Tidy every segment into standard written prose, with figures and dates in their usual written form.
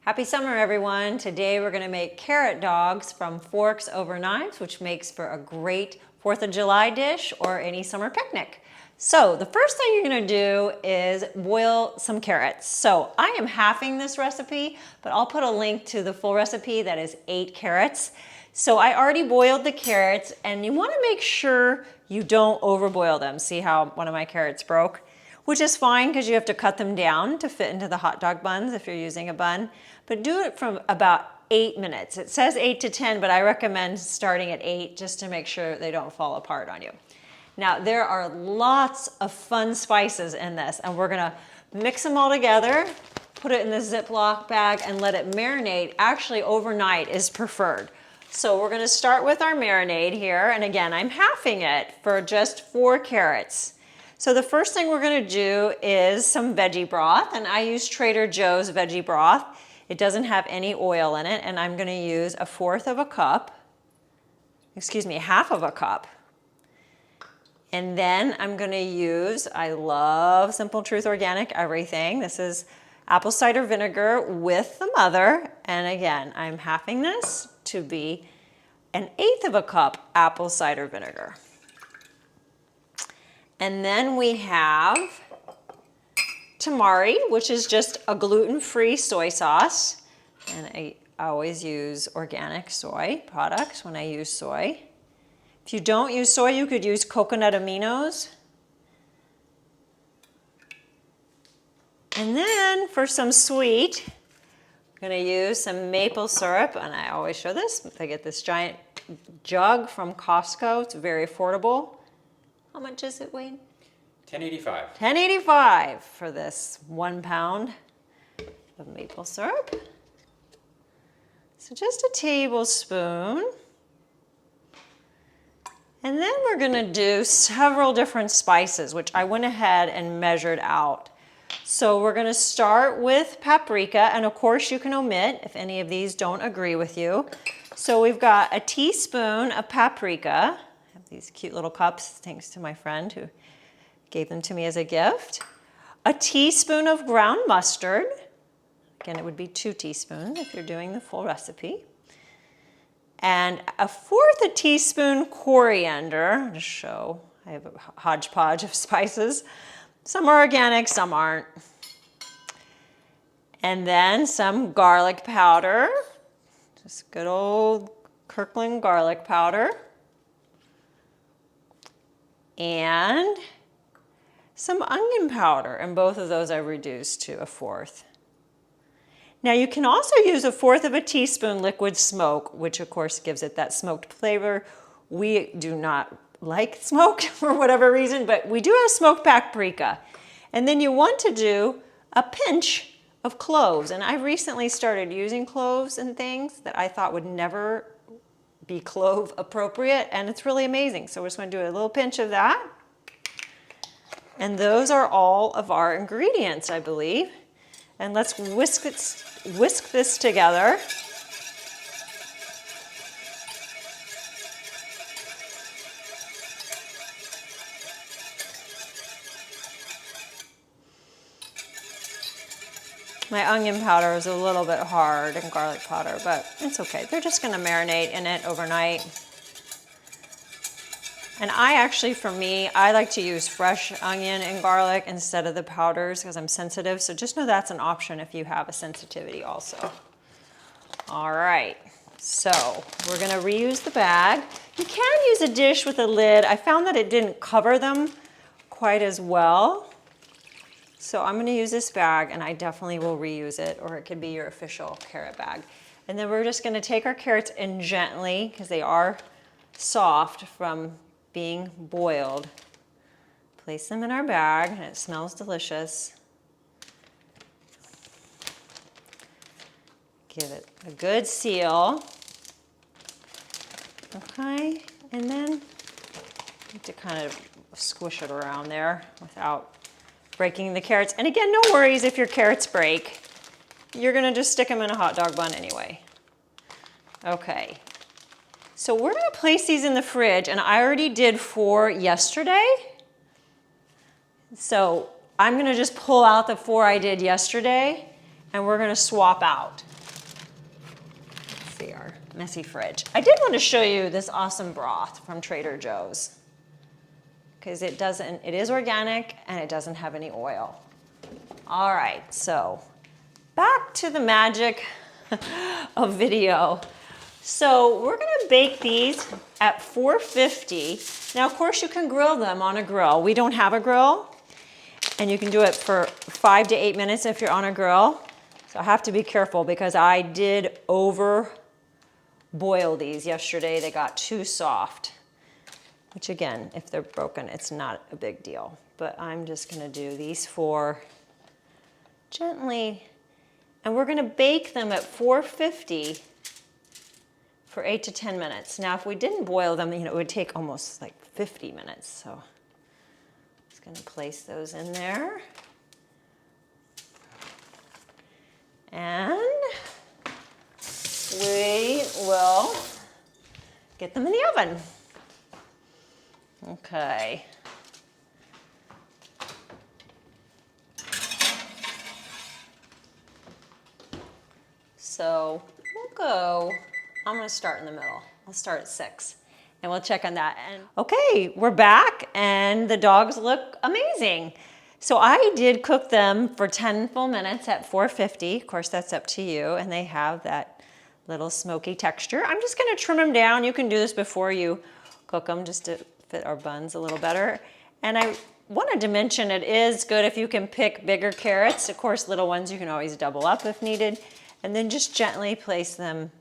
Happy summer, everyone. Today we're going to make carrot dogs from forks over knives, which makes for a great 4th of July dish or any summer picnic. So the first thing you're going to do is boil some carrots. So I am halving this recipe, but I'll put a link to the full recipe that is 8 carrots. So I already boiled the carrots, and you want to make sure you don't overboil them. See how one of my carrots broke? Which is fine because you have to cut them down to fit into the hot dog buns if you're using a bun. But do it from about 8 minutes. It says 8 to 10, but I recommend starting at 8 just to make sure they don't fall apart on you. Now, there are lots of fun spices in this, and we're gonna mix them all together, put it in the Ziploc bag, and let it marinate. Actually, overnight is preferred. So we're gonna start with our marinade here, and again, I'm halving it for just 4 carrots. So the first thing we're gonna do is some veggie broth, and I use Trader Joe's veggie broth. It doesn't have any oil in it, and I'm gonna use half of a cup. And then I'm gonna use, I love Simple Truth Organic everything. This is apple cider vinegar with the mother. And again, I'm halving this to be 1/8 of a cup apple cider vinegar. And then we have tamari, which is just a gluten-free soy sauce. And I always use organic soy products when I use soy. If you don't use soy, you could use coconut aminos. And then for some sweet, I'm gonna use some maple syrup, and I always show this. I get this giant jug from Costco. It's very affordable. How much is it, Wayne? $10.85. $10.85 for this 1 pound of maple syrup. So just a tablespoon. And then we're gonna do several different spices, which I went ahead and measured out. So we're gonna start with paprika, and of course you can omit if any of these don't agree with you. So we've got a teaspoon of paprika. I have these cute little cups, thanks to my friend who gave them to me as a gift. A teaspoon of ground mustard. Again, it would be 2 teaspoons if you're doing the full recipe. And 1/4 teaspoon coriander, to show I have a hodgepodge of spices. Some are organic, some aren't. And then some garlic powder, just good old Kirkland garlic powder. And some onion powder, and both of those I reduced to 1/4. Now you can also use 1/4 of a teaspoon liquid smoke, which of course gives it that smoked flavor. We do not like smoke for whatever reason, but we do have smoked paprika. And then you want to do a pinch of cloves. And I recently started using cloves and things that I thought would never be clove appropriate, and it's really amazing. So we're just gonna do a little pinch of that. And those are all of our ingredients, I believe. And let's whisk this together. My onion powder is a little bit hard and garlic powder, but it's okay. They're just gonna marinate in it overnight. And I actually, for me, I like to use fresh onion and garlic instead of the powders because I'm sensitive. So just know that's an option if you have a sensitivity also. All right, so we're gonna reuse the bag. You can use a dish with a lid. I found that it didn't cover them quite as well. So I'm gonna use this bag, and I definitely will reuse it, or it could be your official carrot bag. And then we're just gonna take our carrots in gently, because they are soft from being boiled. Place them in our bag, and it smells delicious. Give it a good seal. Okay, and then you need to kind of squish it around there without breaking the carrots. And again, no worries if your carrots break. You're gonna just stick them in a hot dog bun anyway. Okay. So we're gonna place these in the fridge, and I already did 4 yesterday. So I'm gonna just pull out the 4 I did yesterday, and we're gonna swap out. see our messy fridge. I did want to show you this awesome broth from Trader Joe's because it is organic and it doesn't have any oil. All right, so back to the magic of video. So we're gonna bake these at 450. Now, of course, you can grill them on a grill. We don't have a grill, and you can do it for 5 to 8 minutes if you're on a grill. So I have to be careful because I did over boil these yesterday. They got too soft, which again, if they're broken, it's not a big deal. But I'm just gonna do these four gently, and we're gonna bake them at 450 for 8 to 10 minutes. Now, if we didn't boil them, it would take almost like 50 minutes. So I'm just gonna place those in there. And we will get them in the oven. Okay. So we'll go, I'm gonna start in the middle. I'll start at 6 and we'll check on that. And okay, we're back and the dogs look amazing. So I did cook them for 10 full minutes at 450. Of course, that's up to you. And they have that little smoky texture. I'm just gonna trim them down. You can do this before you cook them just to fit our buns a little better. And I wanted to mention it is good if you can pick bigger carrots. Of course, little ones you can always double up if needed. And then just gently place them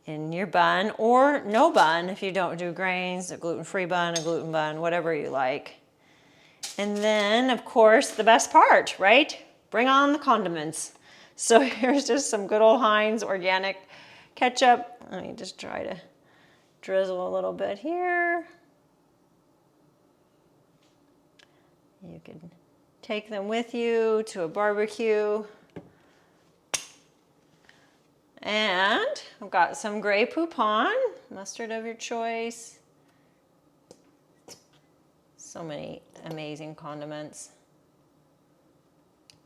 in your bun, or no bun if you don't do grains, a gluten-free bun, a gluten bun, whatever you like. And then, of course, the best part, right? Bring on the condiments. So here's just some good old Heinz organic ketchup. Let me just try to drizzle a little bit here. You can take them with you to a barbecue. And I've got some Grey Poupon, mustard of your choice. So many amazing condiments.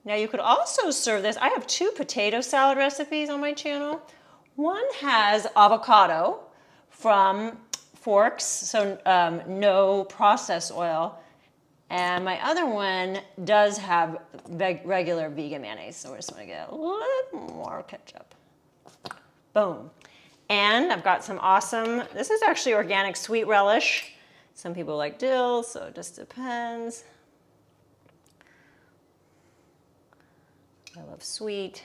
Now you could also serve this. I have 2 potato salad recipes on my channel. One has avocado from Forks, so no processed oil. And my other one does have regular vegan mayonnaise, so we're just gonna get a little more ketchup. Boom. And I've got some awesome, this is actually organic sweet relish. Some people like dill, so it just depends. I love sweet.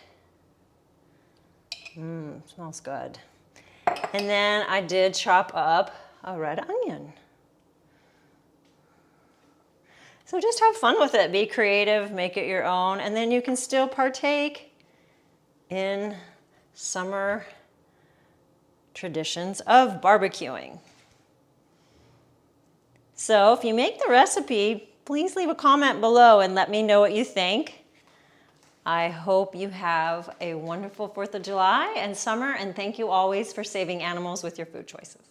Smells good. And then I did chop up a red onion. So just have fun with it. Be creative, make it your own, and then you can still partake in summer traditions of barbecuing. So if you make the recipe, please leave a comment below and let me know what you think. I hope you have a wonderful 4th of July and summer, and thank you always for saving animals with your food choices.